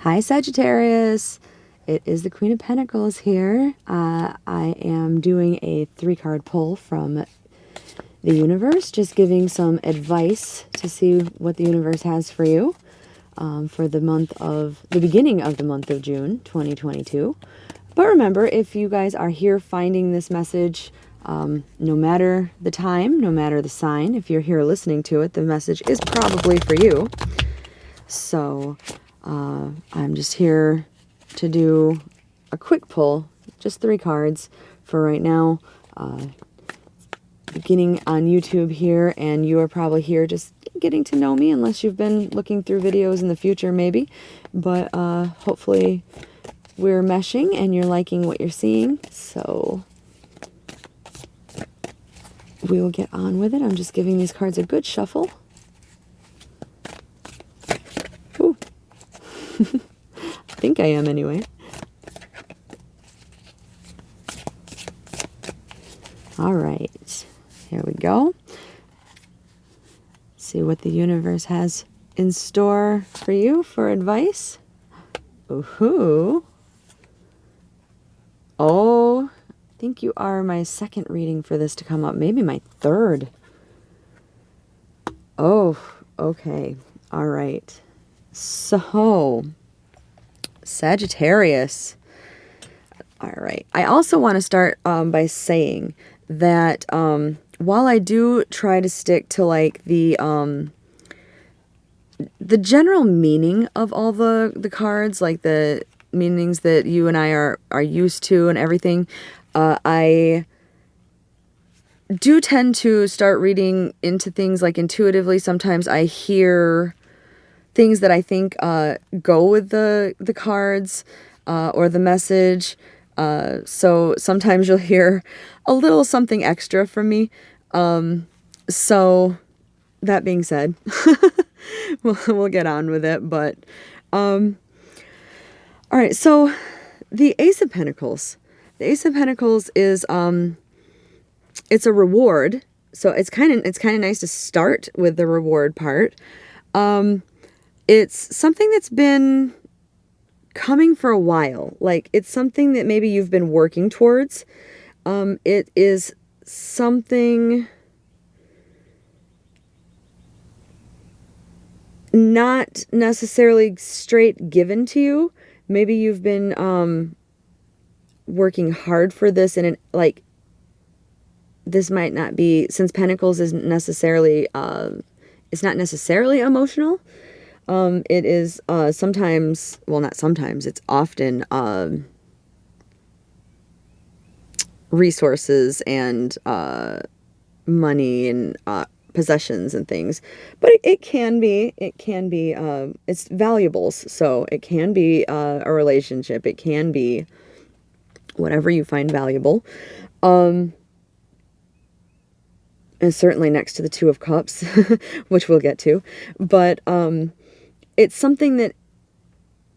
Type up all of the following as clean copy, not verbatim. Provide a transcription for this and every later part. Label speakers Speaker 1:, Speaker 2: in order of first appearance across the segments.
Speaker 1: Hi, Sagittarius. It is the Queen of Pentacles here. I am doing a 3-card pull from the universe, just giving some advice to see what the universe has for you for the beginning of the month of June 2022. But remember, if you guys are here finding this message, no matter the time, no matter the sign, if you're here listening to it, the message is probably for you. So I'm just here to do a quick pull, just 3 cards for right now. Beginning on YouTube here, and you are probably here just getting to know me, unless you've been looking through videos in the future maybe. But hopefully we're meshing and you're liking what you're seeing. So we will get on with it. I'm just giving these cards a good shuffle. Ooh. I think I am anyway. All right, here we go. See what the universe has in store for you for advice. Ooh. Oh, I think you are my second reading for this to come up. Maybe my third. Oh, okay. All right. So, Sagittarius. All right. I also want to start by saying that while I do try to stick to like the general meaning of all the cards, like the meanings that you and I are used to and everything, I do tend to start reading into things like intuitively. Sometimes I hear things that I think go with the cards or the message. So sometimes you'll hear a little something extra from me. So that being said, we'll get on with it. But all right, so the Ace of Pentacles. The Ace of Pentacles is it's a reward. So it's kind of nice to start with the reward part. It's something that's been coming for a while. Like, it's something that maybe you've been working towards. It is something not necessarily straight given to you. Maybe you've been working hard for this, and like, this might not be, since Pentacles isn't necessarily it's not necessarily emotional. It is sometimes, well, not sometimes, it's often resources and money and possessions and things. But it can be, it's valuables. So it can be a relationship. It can be whatever you find valuable. And certainly next to the Two of Cups, which we'll get to. But it's something that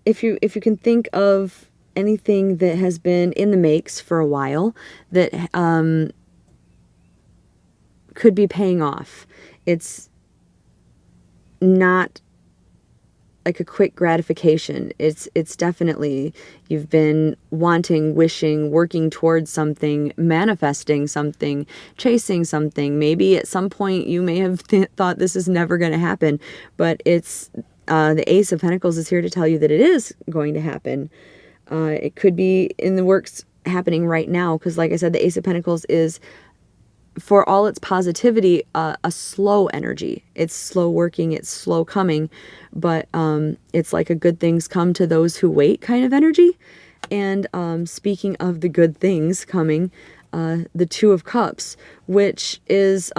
Speaker 1: if you can think of anything that has been in the makes for a while that could be paying off. It's not like a quick gratification. It's definitely, you've been wanting, wishing, working towards something, manifesting something, chasing something. Maybe at some point you may have thought this is never going to happen, but it's the Ace of Pentacles is here to tell you that it is going to happen. It could be in the works, happening right now, because like I said, the Ace of Pentacles is, for all its positivity, a slow energy. It's slow working, it's slow coming, but it's like a good things come to those who wait kind of energy. And speaking of the good things coming, the Two of Cups, which is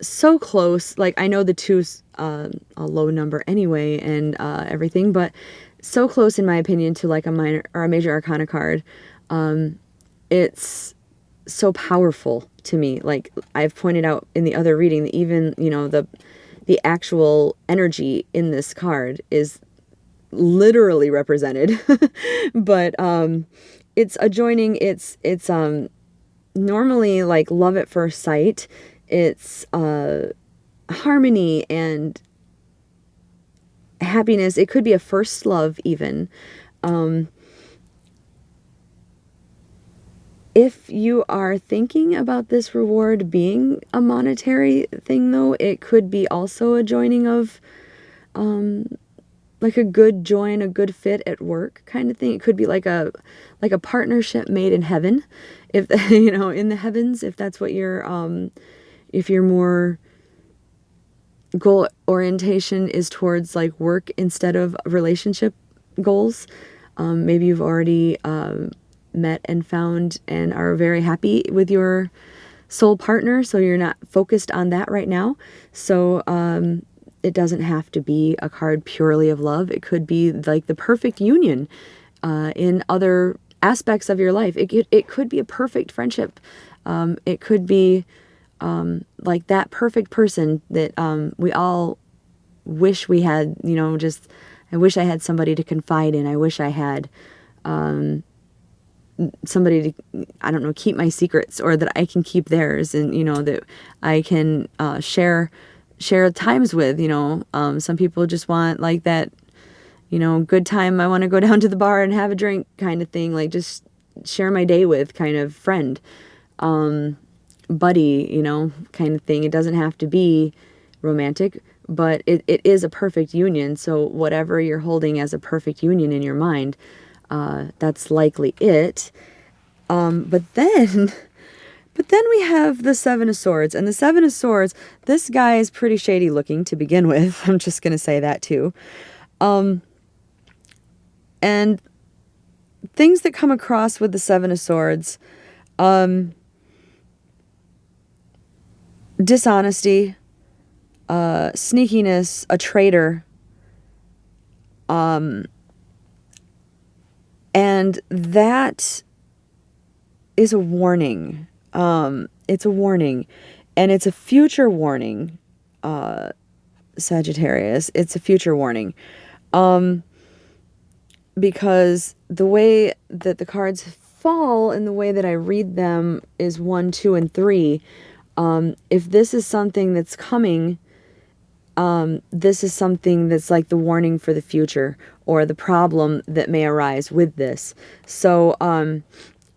Speaker 1: so close. Like, I know the two's a low number anyway and everything, but so close in my opinion to like a minor or a major arcana card. It's so powerful to me. Like I've pointed out in the other reading, even, you know, the actual energy in this card is literally represented. But it's adjoining, it's normally like love at first sight. It's harmony and happiness. It could be a first love even. If you are thinking about this reward being a monetary thing, though, it could be also a joining of like a good join, a good fit at work kind of thing. It could be like a partnership made in heaven, if you know, in the heavens, if that's what you're if you're more goal orientation is towards like work instead of relationship goals. Maybe you've already met and found and are very happy with your soul partner, so you're not focused on that right now. So it doesn't have to be a card purely of love. It could be like the perfect union in other aspects of your life. It could be a perfect friendship. It could be like that perfect person that we all wish we had, you know, just, I wish I had somebody to confide in. I wish I had somebody to, I don't know, keep my secrets, or that I can keep theirs, and, you know, that I can share times with, you know. Some people just want like that, you know, good time. I want to go down to the bar and have a drink kind of thing, like just share my day with kind of friend, buddy, you know, kind of thing. It doesn't have to be romantic, but it is a perfect union. So whatever you're holding as a perfect union in your mind, that's likely it. But then we have the Seven of Swords. And the Seven of Swords, this guy is pretty shady looking to begin with. I'm just going to say that too. And things that come across with the Seven of Swords, dishonesty, sneakiness, a traitor, and that is a warning. It's a warning, and it's a future warning, Sagittarius. It's a future warning. Because the way that the cards fall and the way that I read them is 1, 2, and 3. If this is something that's coming, this is something that's like the warning for the future, or the problem that may arise with this. So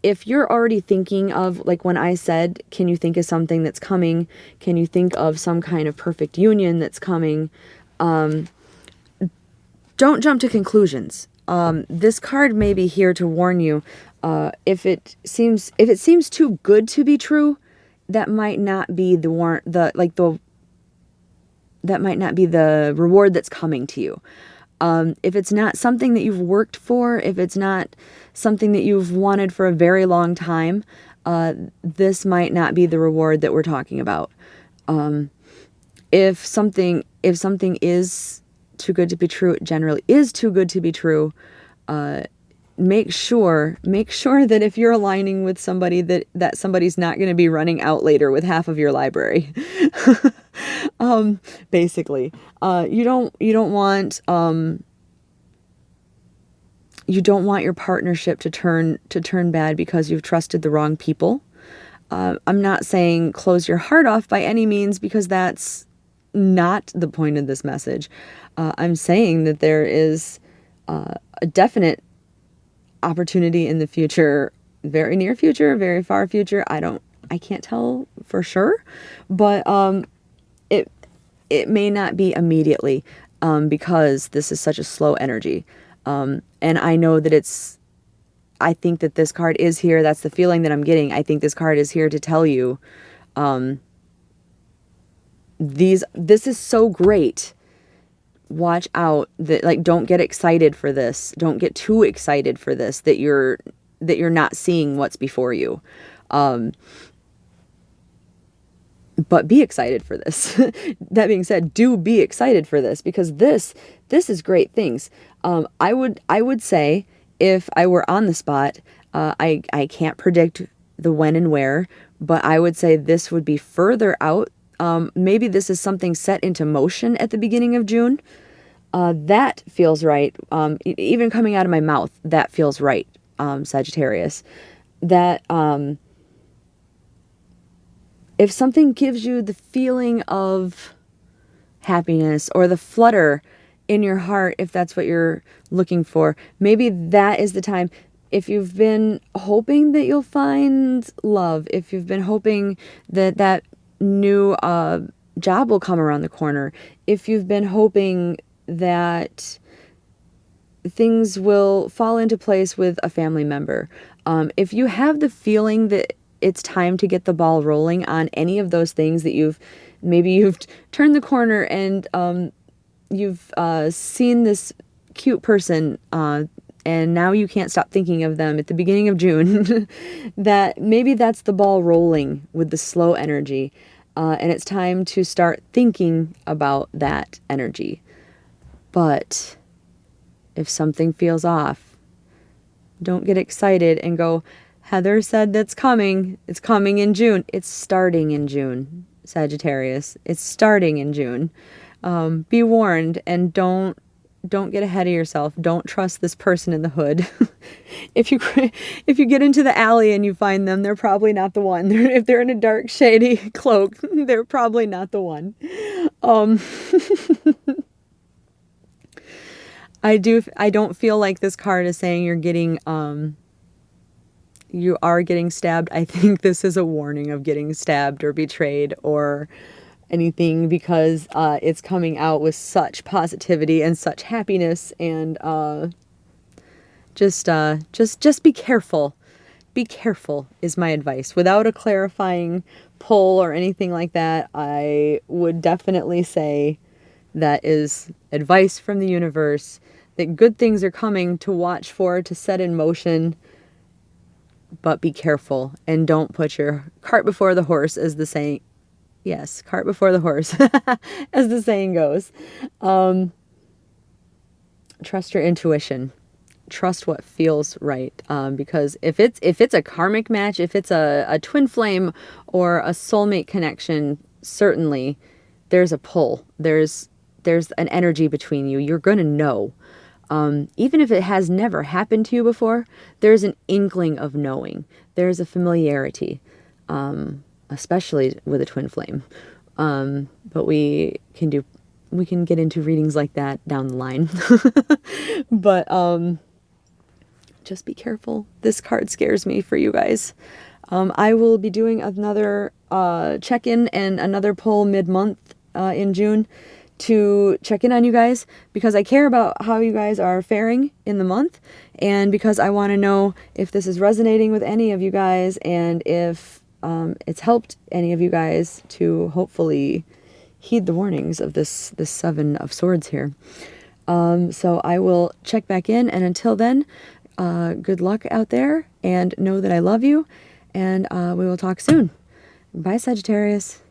Speaker 1: if you're already thinking of, like when I said, can you think of something that's coming? Can you think of some kind of perfect union that's coming? Don't jump to conclusions. This card may be here to warn you. If it seems too good to be true, that might not be that might not be the reward that's coming to you. If it's not something that you've worked for, if it's not something that you've wanted for a very long time, this might not be the reward that we're talking about. If something is too good to be true, it generally is too good to be true. Make sure that if you're aligning with somebody, that somebody's not going to be running out later with half of your library. Basically, you don't want your partnership to turn bad because you've trusted the wrong people. I'm not saying close your heart off by any means, because that's not the point of this message. I'm saying that there is a definite opportunity in the future, very near future, very far future. I can't tell for sure, but it may not be immediately, because this is such a slow energy. And I know that I think that this card is here. That's the feeling that I'm getting. I think this card is here to tell you, this is so great. Watch out, that, like, don't get excited for this. Don't get too excited for this, that you're not seeing what's before you. But be excited for this. That being said, do be excited for this, because this is great things. I would say, if I were on the spot, I can't predict the when and where, but I would say this would be further out. Maybe this is something set into motion at the beginning of June. That feels right. Even coming out of my mouth, that feels right, Sagittarius. That if something gives you the feeling of happiness, or the flutter in your heart, if that's what you're looking for. Maybe that is the time. If you've been hoping that you'll find love, if you've been hoping that that new job will come around the corner, if you've been hoping that things will fall into place with a family member, if you have the feeling that it's time to get the ball rolling on any of those things, that you've turned the corner and you've seen this cute person and now you can't stop thinking of them at the beginning of June, that maybe that's the ball rolling with the slow energy, and it's time to start thinking about that energy. But if something feels off, don't get excited and go, Heather said that's coming. It's coming in June. It's starting in June, Sagittarius. It's starting in June. Be warned, and don't get ahead of yourself. Don't trust this person in the hood. If you get into the alley and you find them, they're probably not the one. If they're in a dark, shady cloak, they're probably not the one. I don't feel like this card is saying you're getting you are getting stabbed. I think this is a warning of getting stabbed or betrayed or anything, because it's coming out with such positivity and such happiness, and just be careful. Be careful is my advice. Without a clarifying pull or anything like that, I would definitely say that is advice from the universe, that good things are coming to watch for, to set in motion. But be careful and don't put your cart before the horse, as the saying. Yes, cart before the horse, as the saying goes. Trust your intuition. Trust what feels right. Because if it's a karmic match, if it's a twin flame or a soulmate connection, certainly there's a pull. There's an energy between you. You're going to know. Even if it has never happened to you before, there's an inkling of knowing. There's a familiarity, especially with a twin flame. But we can get into readings like that down the line. But just be careful. This card scares me for you guys. I will be doing another check-in and another poll mid-month in June to check in on you guys, because I care about how you guys are faring in the month, and because I want to know if this is resonating with any of you guys, and if it's helped any of you guys to hopefully heed the warnings of this Seven of Swords here. So I will check back in, and until then, good luck out there, and know that I love you, and we will talk soon. Bye, Sagittarius.